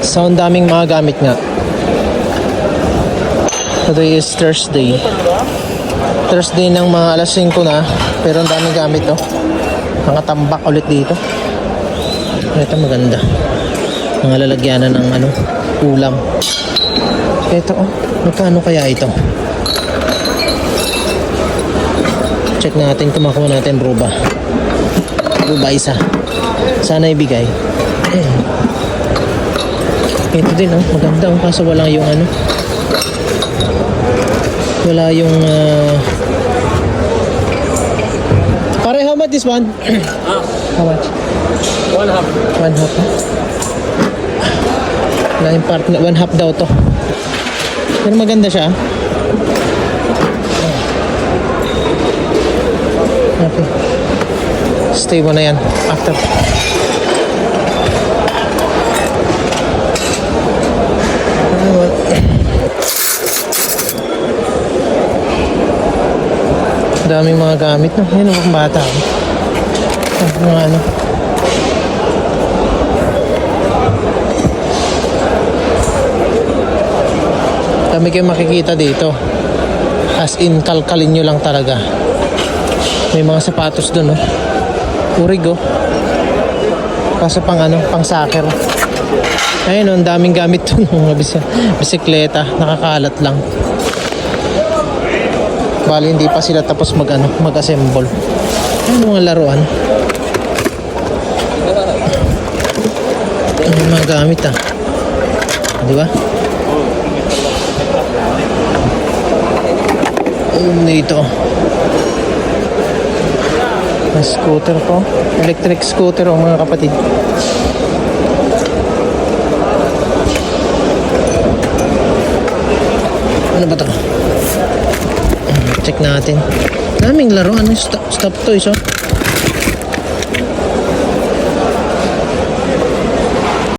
So, ang daming mga gamit nga. Today is Thursday. Thursday ng mga alas 5 na. Pero ang daming gamit, oh. Mga tambak ulit dito. Ito maganda. Mga lalagyanan ng ano, ulam. Ito, oh. Magkano kaya ito? Check natin kung makuha natin ruba. Ruba isa. Sana ibigay. Ito din, oh. Maganda, oh. Kaso wala yung ano. Wala yung pare, how much this one? How much? 1 half. 1 half, huh? Wala yung part na 1 half daw to. Pero maganda siya. Okay. Stay mo na yan after. Daming mga gamit, no? Yan ang mga bata. Mga ano. Dami kayo makikita dito. As in, kalkalin nyo lang talaga. May mga sapatos dun, no? Urig, oh. Kaso pang ano, pang soccer. Ayun, oh, ang daming gamit dun. Mga bisikleta, nakakalat lang. Bali, hindi pa sila tapos mag-assemble. Ano mga laruan? Ano mga gamit, ah? Di ba? Dito. May scooter ko. Electric scooter, oh, mga kapatid. Ano ba ito? Check natin. Daming laruan. Stop toys, oh.